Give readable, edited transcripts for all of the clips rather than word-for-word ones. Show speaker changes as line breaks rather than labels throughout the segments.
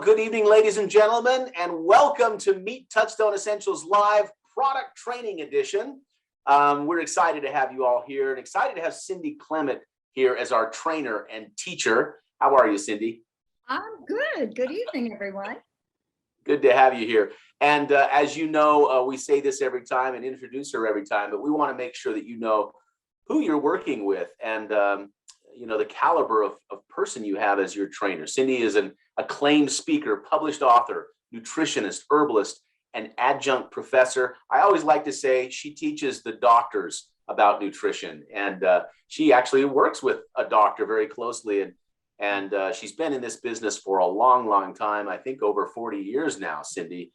good evening, ladies and gentlemen, and welcome to Meet Touchstone Essentials Live Product Training Edition. We're excited to have you all here and excited to have Cindy Klement here as our trainer and teacher. How are you, Cindy?
I'm good. Good evening, everyone.
Good to have you here. And as you know, we say this every time and introduce her every time, but we want to make sure that you know who you're working with and the caliber of person you have as your trainer. Cindy is an acclaimed speaker, published author, nutritionist, herbalist, and adjunct professor. I always like to say she teaches the doctors about nutrition, and she actually works with a doctor very closely, and she's been in this business for a long, long time. I think over 40 years now, Cindy.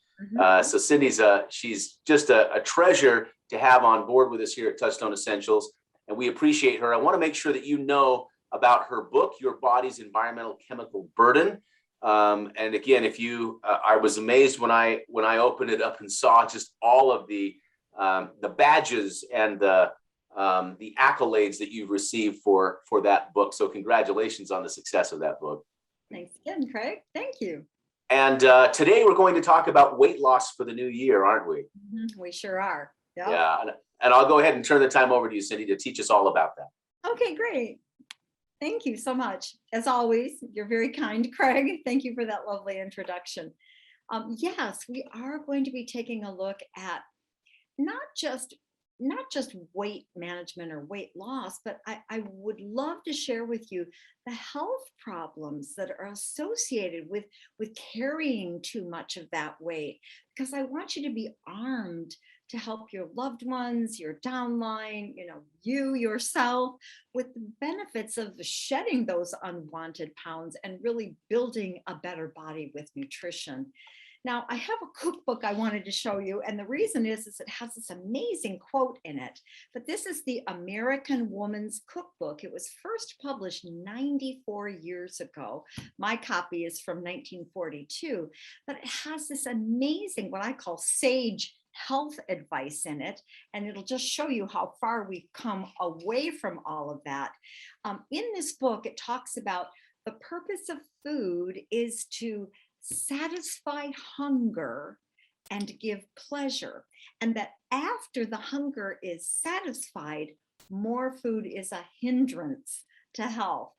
So Cindy's she's just a treasure to have on board with us here at Touchstone Essentials, and we appreciate her. I want to make sure that you know about her book, Your Body's Environmental Chemical Burden. And again, if you, I was amazed when I opened it up and saw just all of the badges and the accolades that you've received for that book. So congratulations on the success of that book.
Thanks again, Craig. Thank you.
And today we're going to talk about weight loss for the new year, aren't we?
We sure are. Yep.
Yeah. And I'll go ahead and turn the time over to you, Cindy, to teach us all about that.
Okay, great. Thank you so much. As always, you're very kind, Craig. Thank you for that lovely introduction. Yes, we are going to be taking a look at not just weight management or weight loss, but I would love to share with you the health problems that are associated with carrying too much of that weight, because I want you to be armed to help your loved ones, your downline, you yourself, with the benefits of shedding those unwanted pounds and really building a better body with nutrition. Now, I have a cookbook I wanted to show you, and the reason is it has this amazing quote in it. But this is the American Woman's Cookbook. It was first published 94 years ago. My copy is from 1942, but it has this amazing, what I call sage health advice in it, and it'll just show you how far we've come away from all of that. In this book, it talks about the purpose of food is to satisfy hunger and give pleasure, and that after the hunger is satisfied, more food is a hindrance to health.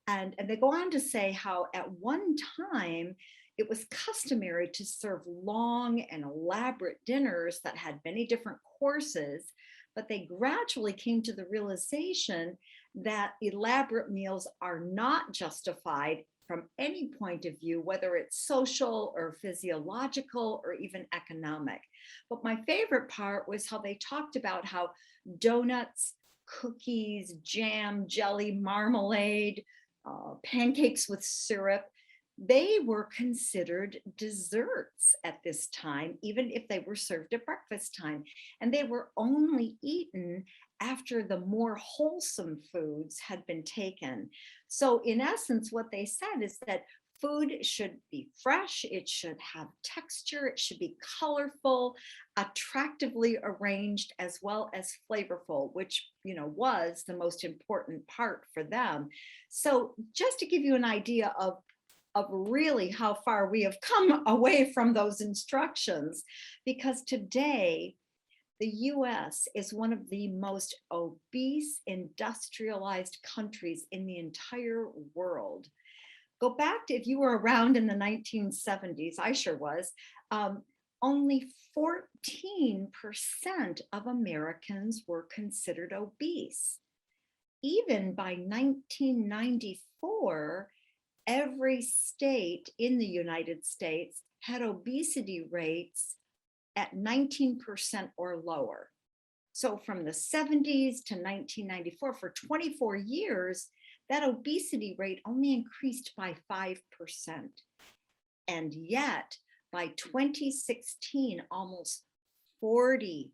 And they go on to say how at one time it was customary to serve long and elaborate dinners that had many different courses, but they gradually came to the realization that elaborate meals are not justified from any point of view, whether it's social or physiological or even economic. But my favorite part was how they talked about how donuts, cookies, jam, jelly, marmalade, pancakes with syrup, they were considered desserts at this time, even if they were served at breakfast time. And they were only eaten after the more wholesome foods had been taken. So in essence, what they said is that food should be fresh, it should have texture, it should be colorful, attractively arranged, as well as flavorful, which, was the most important part for them. So just to give you an idea of really how far we have come away from those instructions, because today the US is one of the most obese industrialized countries in the entire world. Go back to, if you were around in the 1970s, I sure was, only 14% of Americans were considered obese. Even by 1994, every state in the United States had obesity rates at 19% or lower. So from the 70s to 1994, for 24 years, that obesity rate only increased by 5%. And yet, by 2016, almost 40%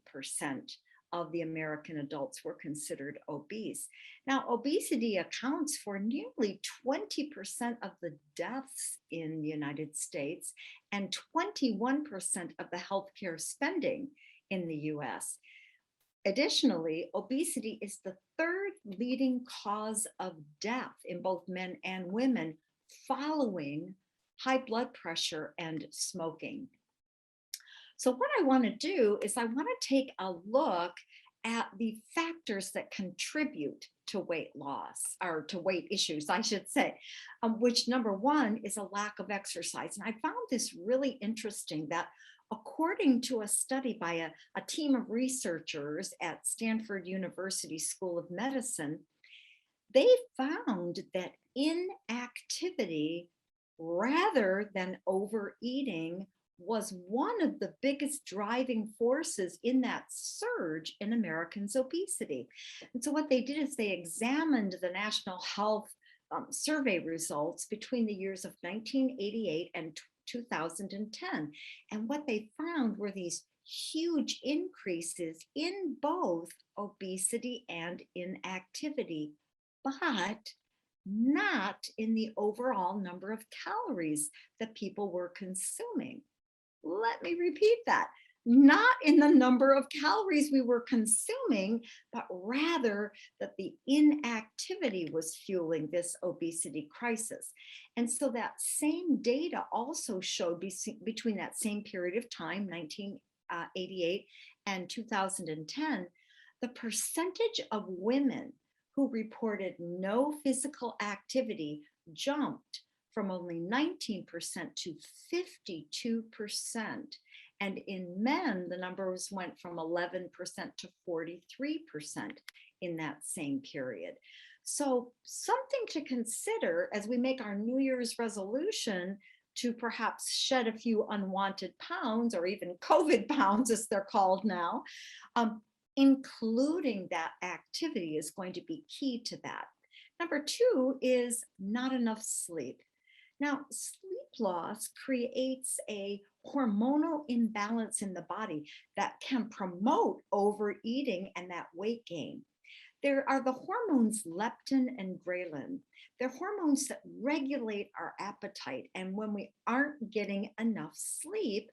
of the American adults were considered obese. Now, obesity accounts for nearly 20% of the deaths in the United States and 21% of the healthcare spending in the US. Additionally, obesity is the third leading cause of death in both men and women following high blood pressure, and smoking. So what I want to do is I want to take a look at the factors that contribute to weight loss, or to weight issues, I should say, which number one is a lack of exercise. And I found this really interesting that according to a study by a team of researchers at Stanford University School of Medicine, they found that inactivity rather than overeating was one of the biggest driving forces in that surge in Americans' obesity. And so, what they did is they examined the National Health Survey results between the years of 1988 and 2010. And what they found were these huge increases in both obesity and inactivity, but not in the overall number of calories that people were consuming. Let me repeat that. Not in the number of calories we were consuming, but rather that the inactivity was fueling this obesity crisis. And so that same data also showed between that same period of time, 1988 and 2010, the percentage of women who reported no physical activity jumped from only 19% to 52%. And in men, the numbers went from 11% to 43% in that same period. So something to consider as we make our New Year's resolution to perhaps shed a few unwanted pounds, or even COVID pounds as they're called now. Including that activity is going to be key to that. Number two is not enough sleep. Now, sleep loss creates a hormonal imbalance in the body that can promote overeating and that weight gain. There are the hormones leptin and ghrelin. They're hormones that regulate our appetite. And when we aren't getting enough sleep,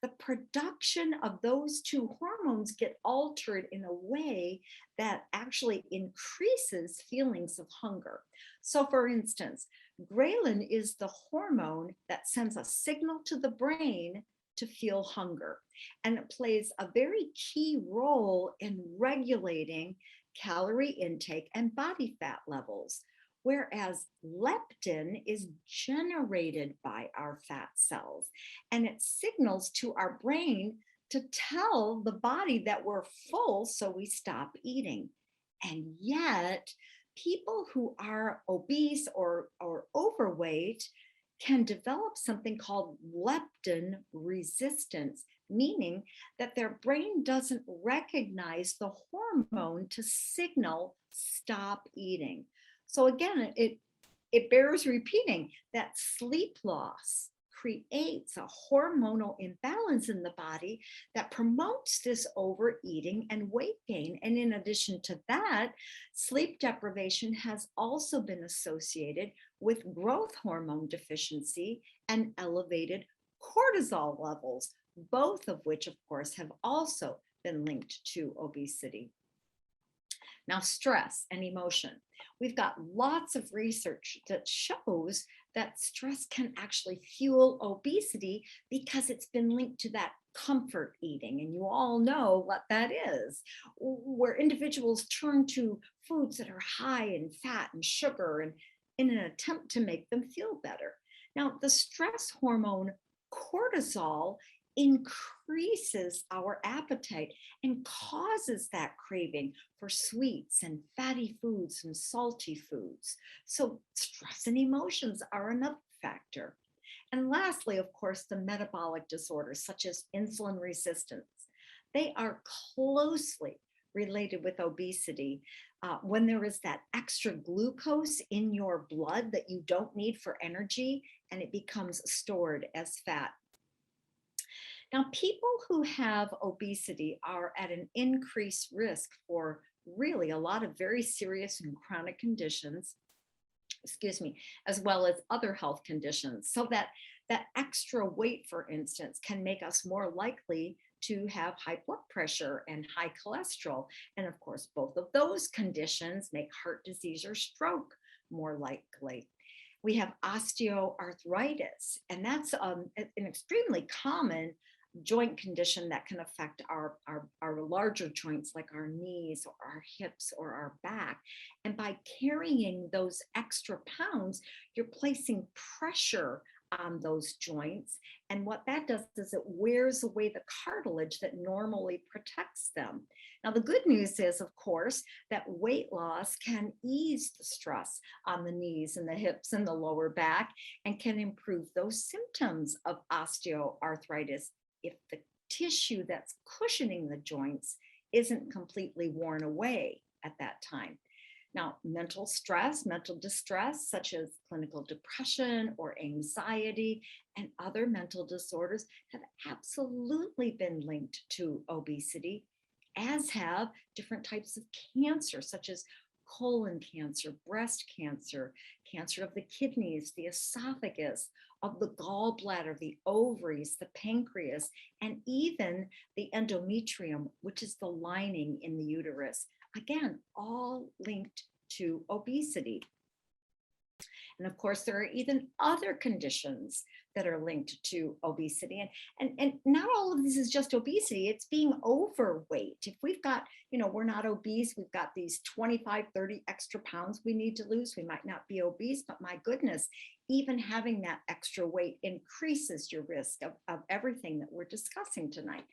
the production of those two hormones get altered in a way that actually increases feelings of hunger. So for instance, ghrelin is the hormone that sends a signal to the brain to feel hunger. And it plays a very key role in regulating calorie intake and body fat levels. Whereas leptin is generated by our fat cells, and it signals to our brain to tell the body that we're full, so we stop eating. And yet, people who are obese or overweight can develop something called leptin resistance, meaning that their brain doesn't recognize the hormone to signal stop eating. So again, it bears repeating that sleep loss creates a hormonal imbalance in the body that promotes this overeating and weight gain. And in addition to that, sleep deprivation has also been associated with growth hormone deficiency and elevated cortisol levels, both of which, of course, have also been linked to obesity. Now, stress and emotion. We've got lots of research that shows that stress can actually fuel obesity because it's been linked to that comfort eating. And you all know what that is, where individuals turn to foods that are high in fat and sugar and in an attempt to make them feel better. Now, the stress hormone cortisol increases our appetite and causes that craving for sweets and fatty foods and salty foods. So stress and emotions are another factor. And lastly, of course, the metabolic disorders such as insulin resistance. They are closely related with obesity. When there is that extra glucose in your blood that you don't need for energy, and it becomes stored as fat. Now, people who have obesity are at an increased risk for really a lot of very serious and chronic conditions, as well as other health conditions. So that extra weight, for instance, can make us more likely to have high blood pressure and high cholesterol. And of course, both of those conditions make heart disease or stroke more likely. We have osteoarthritis, and that's an extremely common joint condition that can affect our larger joints like our knees or our hips or our back. And by carrying those extra pounds, you're placing pressure on those joints. And what that does is it wears away the cartilage that normally protects them. Now, the good news is, of course, that weight loss can ease the stress on the knees and the hips and the lower back and can improve those symptoms of osteoarthritis if the tissue that's cushioning the joints isn't completely worn away at that time. Now, mental stress, mental distress, such as clinical depression or anxiety and other mental disorders, have absolutely been linked to obesity, as have different types of cancer, such as colon cancer, breast cancer, cancer of the kidneys, the esophagus, of the gallbladder, the ovaries, the pancreas, and even the endometrium, which is the lining in the uterus. Again, all linked to obesity. And of course, there are even other conditions that are linked to obesity. And not all of this is just obesity, it's being overweight. If we've got, we're not obese, we've got these 25, 30 extra pounds we need to lose. We might not be obese, but my goodness, even having that extra weight increases your risk of everything that we're discussing tonight.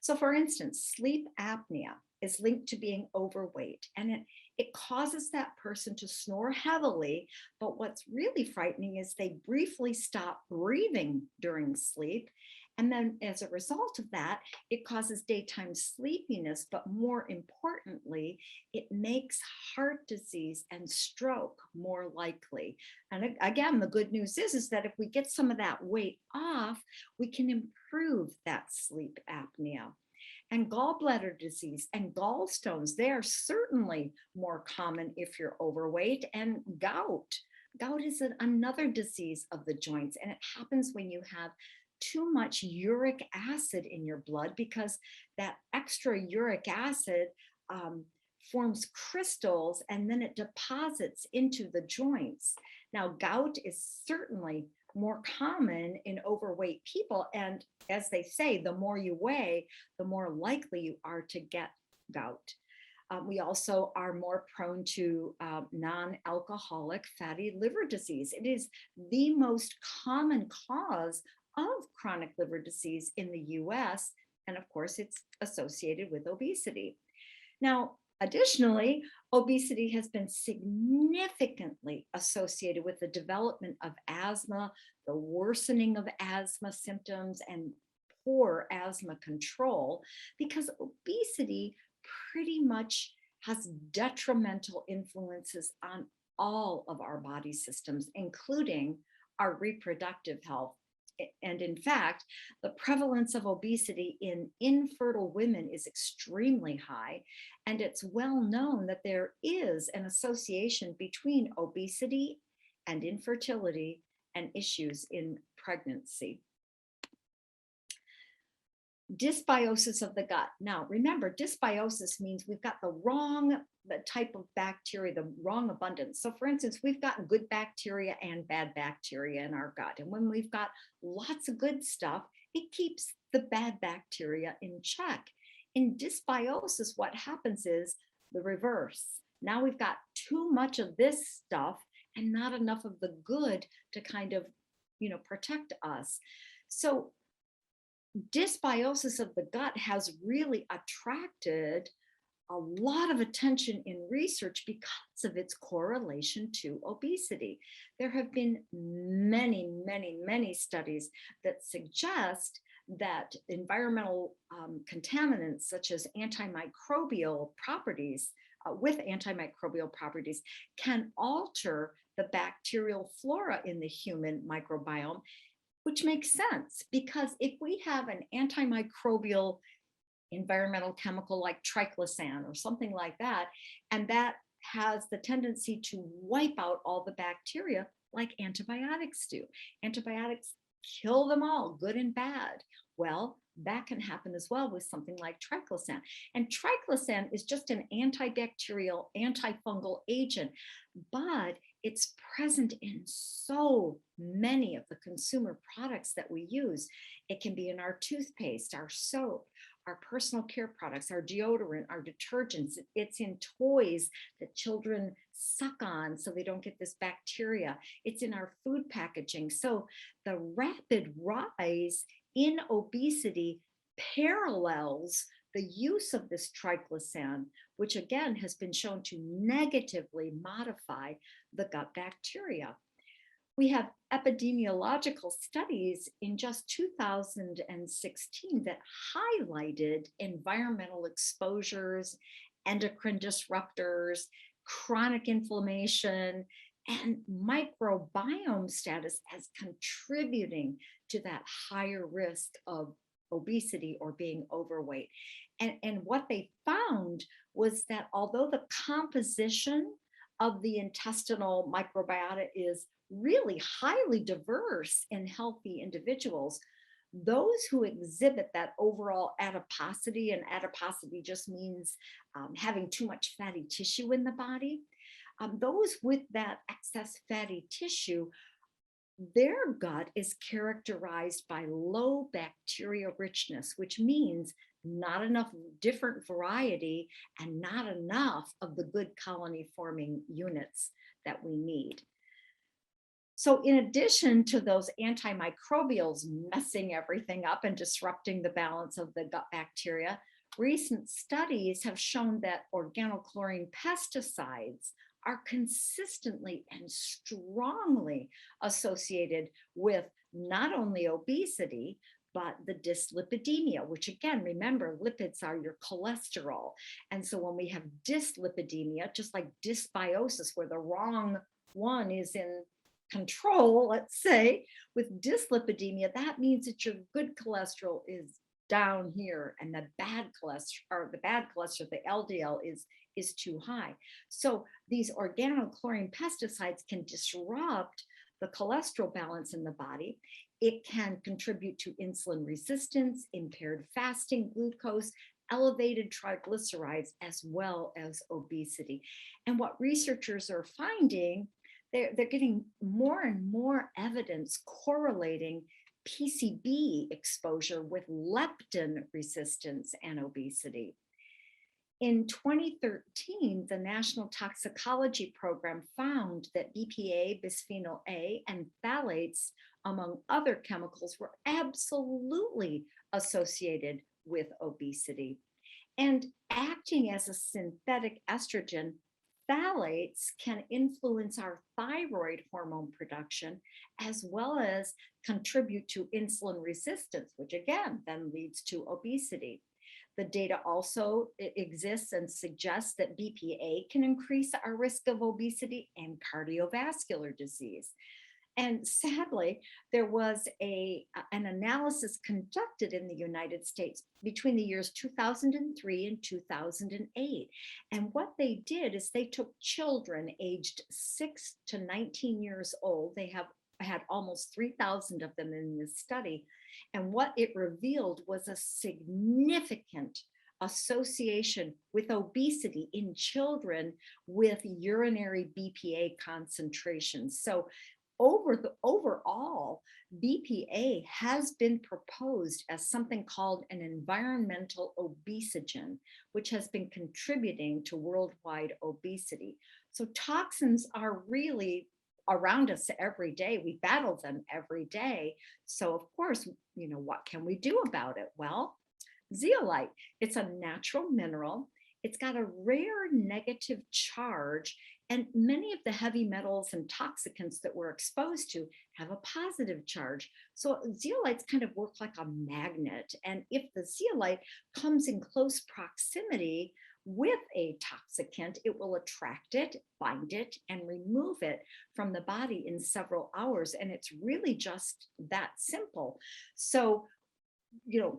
So for instance, sleep apnea is linked to being overweight, and it causes that person to snore heavily. But what's really frightening is they briefly stop breathing during sleep. And then as a result of that, it causes daytime sleepiness, but more importantly, it makes heart disease and stroke more likely. And again, the good news is that if we get some of that weight off, we can improve that sleep apnea. And gallbladder disease and gallstones, they are certainly more common if you're overweight. And gout. Gout is another disease of the joints, and it happens when you have too much uric acid in your blood, because that extra uric acid forms crystals and then it deposits into the joints. Now, gout is certainly more common in overweight people. And as they say, the more you weigh, the more likely you are to get gout. We also are more prone to non-alcoholic fatty liver disease. It is the most common cause of chronic liver disease in the US. And of course, it's associated with obesity. Now, additionally, obesity has been significantly associated with the development of asthma, the worsening of asthma symptoms, and poor asthma control, because obesity pretty much has detrimental influences on all of our body systems, including our reproductive health. And in fact, the prevalence of obesity in infertile women is extremely high. And it's well known that there is an association between obesity and infertility and issues in pregnancy. Dysbiosis of the gut. Now, remember, dysbiosis means we've got the type of bacteria, the wrong abundance. So for instance, we've got good bacteria and bad bacteria in our gut. And when we've got lots of good stuff, it keeps the bad bacteria in check. In dysbiosis, what happens is the reverse. Now we've got too much of this stuff and not enough of the good to kind of, protect us. So dysbiosis of the gut has really attracted a lot of attention in research because of its correlation to obesity. There have been many, many, many studies that suggest that environmental contaminants such as antimicrobial properties, with antimicrobial properties, can alter the bacterial flora in the human microbiome, which makes sense because if we have an antimicrobial environmental chemical like triclosan or something like that, and that has the tendency to wipe out all the bacteria like antibiotics do. Antibiotics kill them all, good and bad. Well, that can happen as well with something like triclosan. And triclosan is just an antibacterial, antifungal agent, but it's present in so many of the consumer products that we use. It can be in our toothpaste, our soap, our personal care products, our deodorant, our detergents. It's in toys that children suck on so they don't get this bacteria. It's in our food packaging. So the rapid rise in obesity parallels the use of this triclosan, which again has been shown to negatively modify the gut bacteria. We have epidemiological studies in just 2016 that highlighted environmental exposures, endocrine disruptors, chronic inflammation, and microbiome status as contributing to that higher risk of obesity or being overweight. And what they found was that although the composition of the intestinal microbiota is really highly diverse in healthy individuals, those who exhibit that overall adiposity, and adiposity just means having too much fatty tissue in the body, those with that excess fatty tissue, their gut is characterized by low bacteria richness, which means not enough different variety and not enough of the good colony forming units that we need. So in addition to those antimicrobials messing everything up and disrupting the balance of the gut bacteria, recent studies have shown that organochlorine pesticides are consistently and strongly associated with not only obesity, but the dyslipidemia, which again, remember, lipids are your cholesterol. And so when we have dyslipidemia, just like dysbiosis, where the wrong one is in control, let's say, with dyslipidemia, that means that your good cholesterol is down here and the bad cholesterol, the LDL is too high. So these organochlorine pesticides can disrupt the cholesterol balance in the body. It can contribute to insulin resistance, impaired fasting glucose, elevated triglycerides, as well as obesity. And what researchers are finding, they're getting more and more evidence correlating PCB exposure with leptin resistance and obesity. In 2013, the National Toxicology Program found that BPA, bisphenol A, and phthalates, among other chemicals, were absolutely associated with obesity. And acting as a synthetic estrogen, phthalates can influence our thyroid hormone production, as well as contribute to insulin resistance, which again then leads to obesity. The data also exists and suggests that BPA can increase our risk of obesity and cardiovascular disease. And sadly, there was an analysis conducted in the United States between the years 2003 and 2008. And what they did is they took children aged 6 to 19 years old. They have had almost 3,000 of them in this study. And what it revealed was a significant association with obesity in children with urinary BPA concentrations. So overall, BPA has been proposed as something called an environmental obesogen, which has been contributing to worldwide obesity. So toxins are really around us every day. We battle them every day. So of course, what can we do about it? Well, zeolite, it's a natural mineral. It's got a rare negative charge, and many of the heavy metals and toxicants that we're exposed to have a positive charge. So zeolites kind of work like a magnet. And if the zeolite comes in close proximity with a toxicant, it will attract it, bind it, and remove it from the body in several hours. And it's really just that simple. So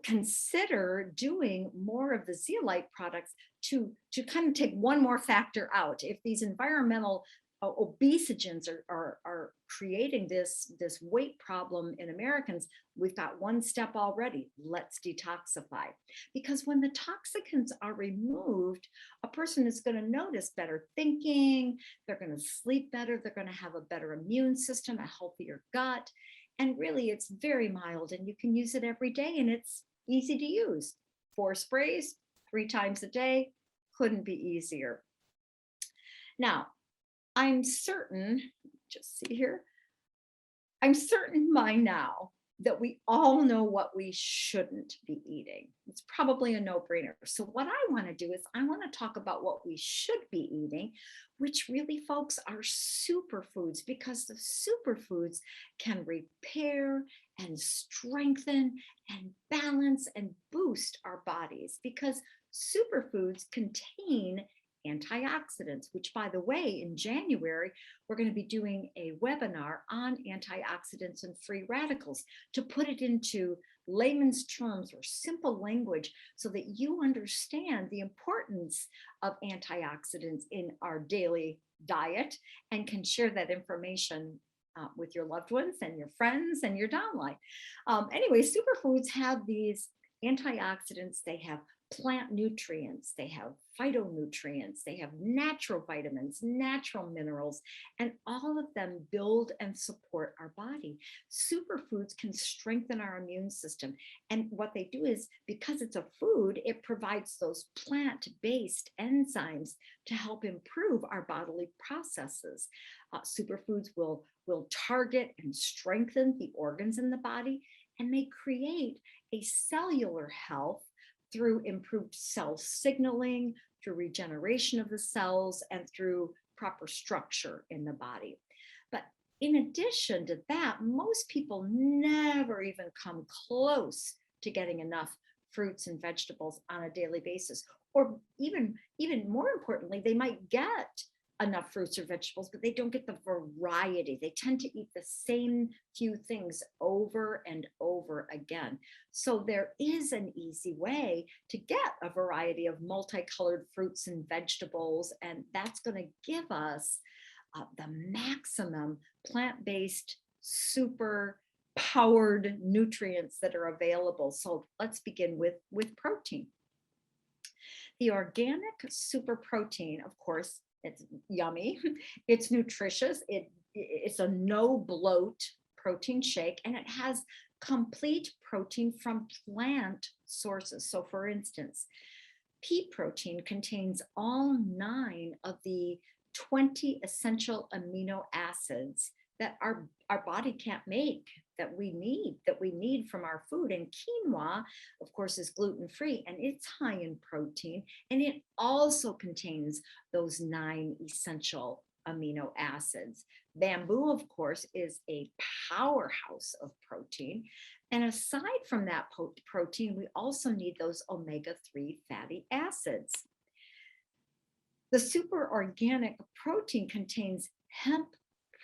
consider doing more of the zeolite products to kind of take one more factor out. If these environmental obesogens are creating this weight problem in Americans. We've got one step already. Let's detoxify. Because when the toxicants are removed, a person is going to notice better thinking, they're going to sleep better, they're going to have a better immune system, a healthier gut. And really, it's very mild and you can use it every day and it's easy to use. 4 sprays, 3 times a day, couldn't be easier. Now, I'm certain, just see here, I'm certain by now that we all know what we shouldn't be eating. It's probably a no-brainer. So what I want to do is I want to talk about what we should be eating, which really, folks, are superfoods, because the superfoods can repair and strengthen and balance and boost our bodies, because superfoods contain antioxidants, which, by the way, in January, we're going to be doing a webinar on antioxidants and free radicals to put it into layman's terms or simple language so that you understand the importance of antioxidants in our daily diet and can share that information with your loved ones and your friends and your downline. Anyway, superfoods have these antioxidants, they have plant nutrients, they have phytonutrients, they have natural vitamins, natural minerals, and all of them build and support our body. Superfoods can strengthen our immune system. And what they do is, because it's a food, it provides those plant-based enzymes to help improve our bodily processes. Superfoods will target and strengthen the organs in the body, and they create a cellular health through improved cell signaling, through regeneration of the cells, and through proper structure in the body. But in addition to that, most people never even come close to getting enough fruits and vegetables on a daily basis. Or even more importantly, they might get enough fruits or vegetables, but they don't get the variety. They tend to eat the same few things over and over again. So there is an easy way to get a variety of multicolored fruits and vegetables, and that's going to give us the maximum plant-based, super powered nutrients that are available. So let's begin with protein. The organic super protein, of course, it's yummy, it's nutritious, it's a no bloat protein shake, and it has complete protein from plant sources. So for instance, pea protein contains all 9 of the 20 essential amino acids that our body can't make, that we need from our food. And quinoa, of course, is gluten-free and it's high in protein, and it also contains those 9 essential amino acids. Bamboo, of course, is a powerhouse of protein. And aside from that protein, we also need those omega-3 fatty acids. The super organic protein contains hemp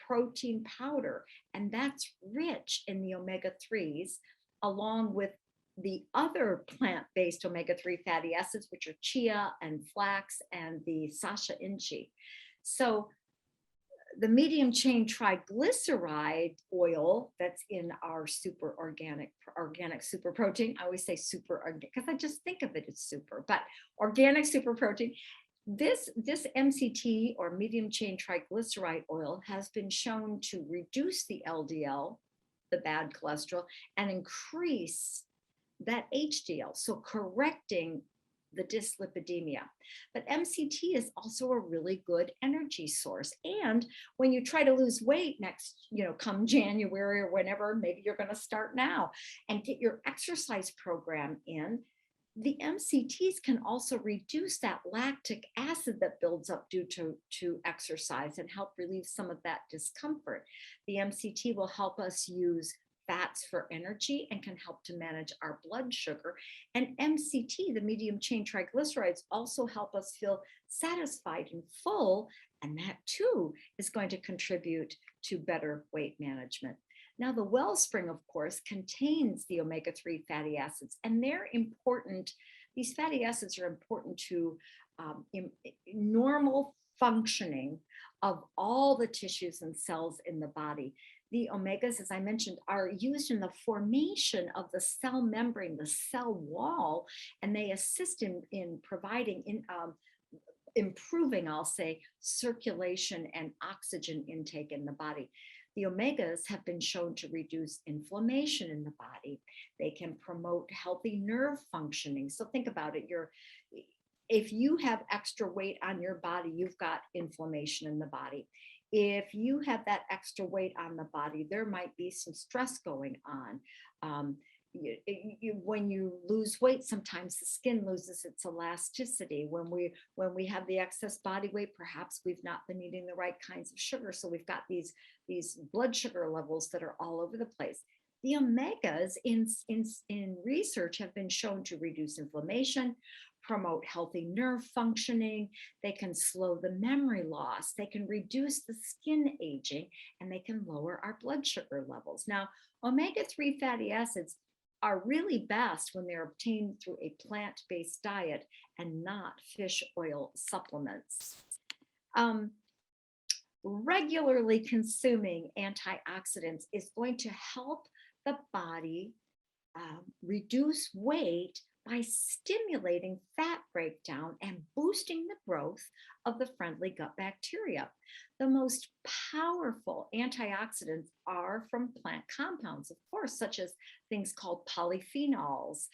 protein powder, and that's rich in the omega-3s, along with the other plant-based omega-3 fatty acids, which are chia and flax and the sacha inchi. So the medium chain triglyceride oil that's in our super organic super protein, I always say super organic because I just think of it as super, but organic super protein. This MCT, or medium chain triglyceride oil, has been shown to reduce the LDL, the bad cholesterol, and increase that HDL, so correcting the dyslipidemia. But MCT is also a really good energy source. And when you try to lose weight next, come January or whenever, maybe you're going to start now and get your exercise program in, the MCTs can also reduce that lactic acid that builds up due to exercise and help relieve some of that discomfort. The MCT will help us use fats for energy and can help to manage our blood sugar. And MCT, the medium chain triglycerides, also help us feel satisfied and full. And that too is going to contribute to better weight management. Now, the wellspring, of course, contains the omega-3 fatty acids, and they're important. These fatty acids are important to normal functioning of all the tissues and cells in the body. The omegas, as I mentioned, are used in the formation of the cell membrane, the cell wall, and they assist in providing, improving, I'll say, circulation and oxygen intake in the body. The omegas have been shown to reduce inflammation in the body. They can promote healthy nerve functioning. So think about it. If you have extra weight on your body, you've got inflammation in the body. If you have that extra weight on the body, there might be some stress going on. When you lose weight, sometimes the skin loses its elasticity. When we have the excess body weight, perhaps we've not been eating the right kinds of sugar, so we've got these blood sugar levels that are all over the place. The omegas in research have been shown to reduce inflammation, promote healthy nerve functioning. They can slow the memory loss. They can reduce the skin aging, and they can lower our blood sugar levels. Now, omega-3 fatty acids are really best when they're obtained through a plant-based diet and not fish oil supplements. Regularly consuming antioxidants is going to help the body reduce weight by stimulating fat breakdown and boosting the growth of the friendly gut bacteria. The most powerful antioxidants are from plant compounds, of course, such as things called polyphenols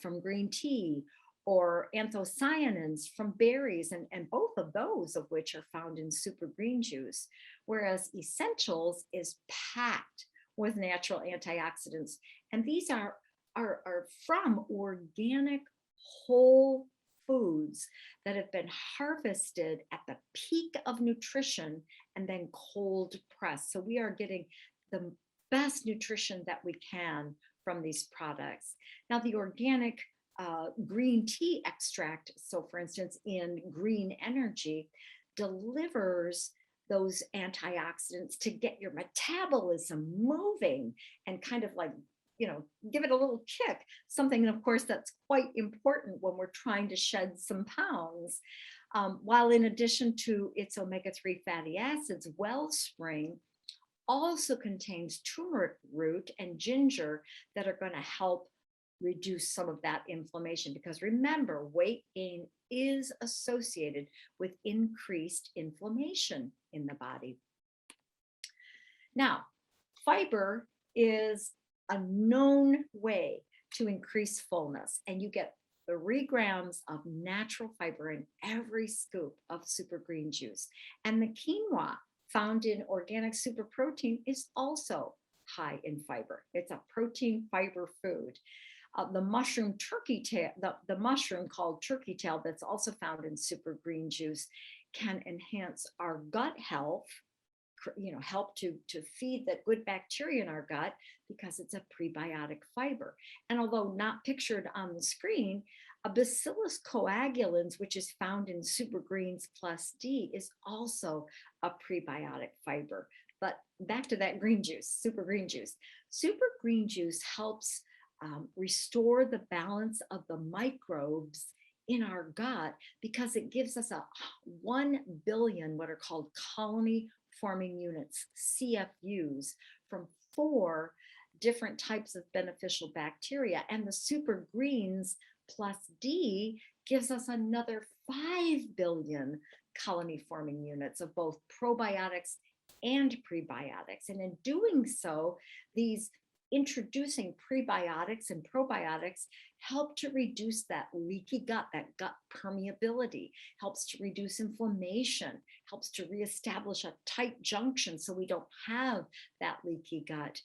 from green tea, or anthocyanins from berries, and both of those of which are found in super green juice, whereas essentials is packed with natural antioxidants. And these are from organic whole foods that have been harvested at the peak of nutrition and then cold pressed. So we are getting the best nutrition that we can from these products. Now, the organic green tea extract, so for instance, in green energy, delivers those antioxidants to get your metabolism moving and kind of like, give it a little kick, something, of course, that's quite important when we're trying to shed some pounds. While in addition to its omega-3 fatty acids, Wellspring also contains turmeric root and ginger that are going to help reduce some of that inflammation, because remember, weight gain is associated with increased inflammation in the body. Now, fiber is a known way to increase fullness, and you get 3 grams of natural fiber in every scoop of super green juice. And the quinoa found in organic super protein is also high in fiber. It's a protein fiber food. The mushroom turkey tail, the mushroom called turkey tail, that's also found in super green juice, can enhance our gut health, help to feed the good bacteria in our gut, because it's a prebiotic fiber. And although not pictured on the screen, a Bacillus coagulans, which is found in super greens plus D, is also a prebiotic fiber. But back to that green juice, super green juice. Super green juice helps restore the balance of the microbes in our gut, because it gives us 1 billion what are called colony forming units, CFUs, from 4 different types of beneficial bacteria. And the super greens plus D gives us another 5 billion colony forming units of both probiotics and prebiotics. And in doing so, these introducing prebiotics and probiotics help to reduce that leaky gut, that gut permeability, helps to reduce inflammation, helps to reestablish a tight junction so we don't have that leaky gut.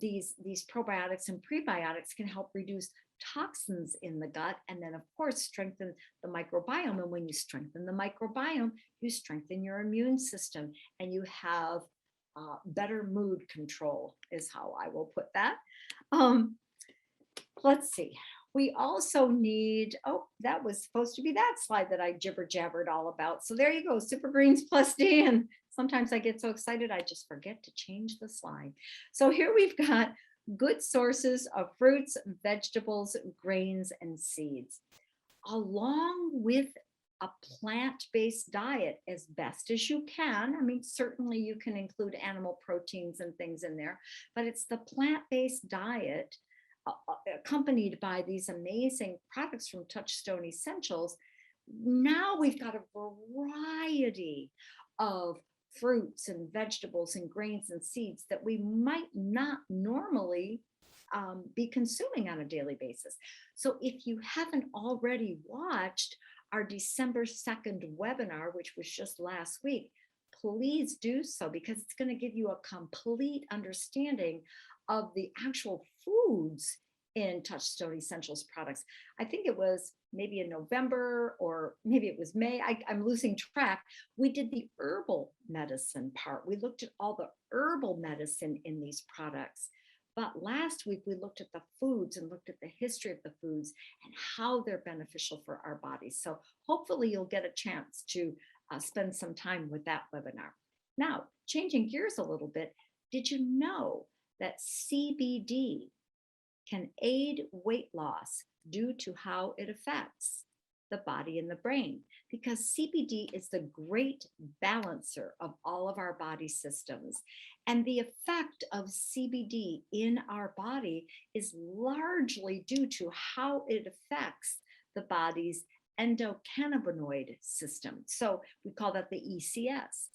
These probiotics and prebiotics can help reduce toxins in the gut, and then of course strengthen the microbiome. And when you strengthen the microbiome, you strengthen your immune system, and you have better mood control, is how I will put that. Let's see. We also need, that was supposed to be that slide that I jibber jabbered all about. So there you go, super greens plus D. And sometimes I get so excited, I just forget to change the slide. So here we've got good sources of fruits, vegetables, grains, and seeds. Along with a plant-based diet as best as you can. I mean, certainly you can include animal proteins and things in there, but it's the plant-based diet accompanied by these amazing products from Touchstone Essentials. Now we've got a variety of fruits and vegetables and grains and seeds that we might not normally be consuming on a daily basis. So if you haven't already watched our December 2nd webinar, which was just last week, please do so, because it's going to give you a complete understanding of the actual foods in Touchstone Essentials products. I think it was maybe in November or maybe it was May. I'm losing track. We did the herbal medicine part. We looked at all the herbal medicine in these products. But last week we looked at the foods and looked at the history of the foods and how they're beneficial for our bodies. So hopefully you'll get a chance to spend some time with that webinar. Now, changing gears a little bit, did you know that CBD can aid weight loss due to how it affects the body and the brain? Because CBD is the great balancer of all of our body systems. And the effect of CBD in our body is largely due to how it affects the body's endocannabinoid system. So we call that the ECS.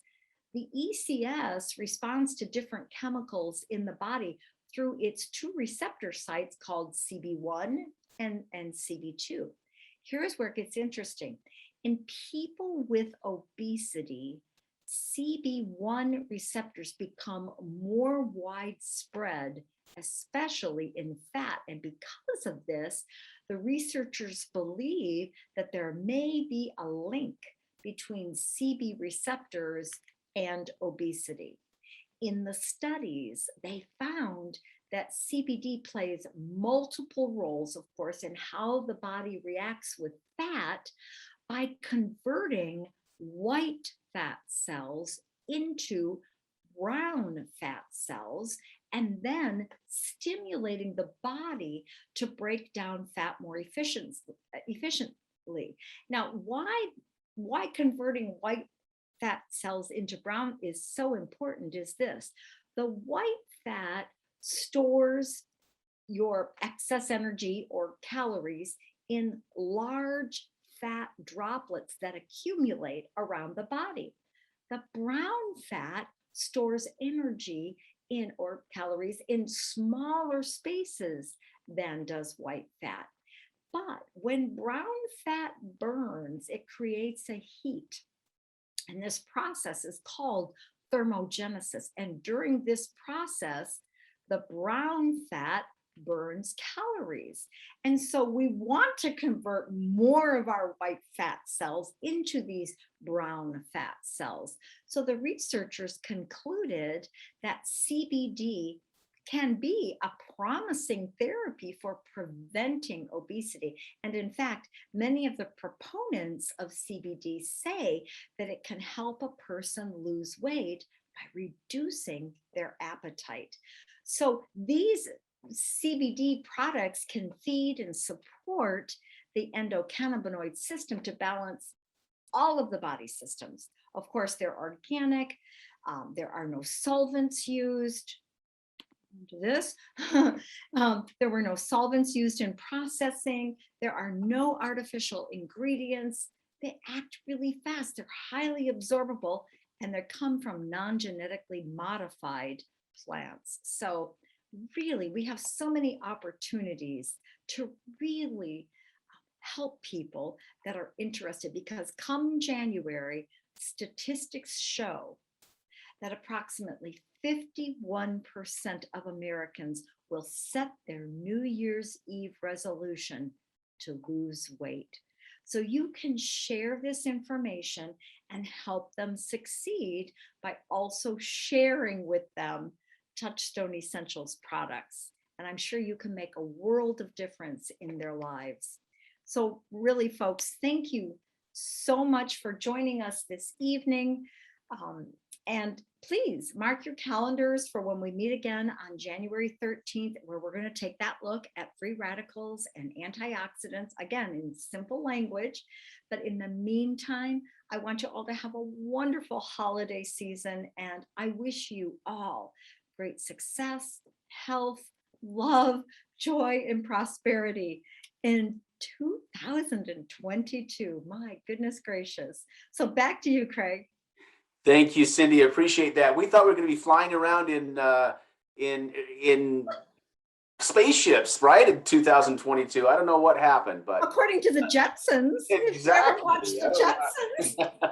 The ECS responds to different chemicals in the body through its two receptor sites called CB1 and CB2. Here's where it gets interesting. In people with obesity, CB1 receptors become more widespread, especially in fat. And because of this, the researchers believe that there may be a link between CB receptors and obesity. In the studies, they found that CBD plays multiple roles, of course, in how the body reacts with fat by converting white fat cells into brown fat cells and then stimulating the body to break down fat more efficiently. Now, why converting white fat cells into brown is so important is this. The white fat stores your excess energy or calories in large fat droplets that accumulate around the body. The brown fat stores energy in or calories in smaller spaces than does white fat. But when brown fat burns, it creates a heat. And this process is called thermogenesis. And during this process, the brown fat burns calories. And so we want to convert more of our white fat cells into these brown fat cells. So the researchers concluded that CBD can be a promising therapy for preventing obesity. And in fact, many of the proponents of CBD say that it can help a person lose weight by reducing their appetite. So these CBD products can feed and support the endocannabinoid system to balance all of the body systems. Of course, they're organic. There are no solvents used. This. There were no solvents used in processing. There are no artificial ingredients. They act really fast. They're highly absorbable, and they come from non-genetically modified plants. So really, we have so many opportunities to really help people that are interested, because come January, statistics show that approximately 51% of Americans will set their New Year's Eve resolution to lose weight. So you can share this information and help them succeed by also sharing with them Touchstone Essentials products. And I'm sure you can make a world of difference in their lives. So really, folks, thank you so much for joining us this evening. Um, and please mark your calendars for when we meet again on January 13th, where we're going to take that look at free radicals and antioxidants, again, in simple language. But in the meantime, I want you all to have a wonderful holiday season. And I wish you all great success, health, love, joy, and prosperity in 2022. My goodness gracious. So back to you, Craig.
Thank you, Cindy. I appreciate that. We thought we were going to be flying around in spaceships, right? In 2022. I don't know what happened, but
According to the Jetsons.
exactly.
Have you ever watched the Jetsons?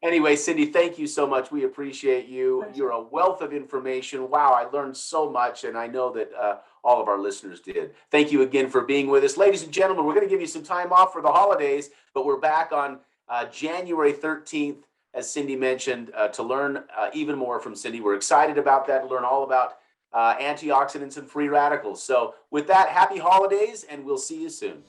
Anyway, Cindy, thank you so much. We appreciate you. You're a wealth of information. Wow, I learned so much, and I know that all of our listeners did. Thank you again for being with us. Ladies and gentlemen, we're going to give you some time off for the holidays, but we're back on January 13th, as Cindy mentioned, to learn even more from Cindy. We're excited about that, to learn all about antioxidants and free radicals. So with that, happy holidays, and we'll see you soon.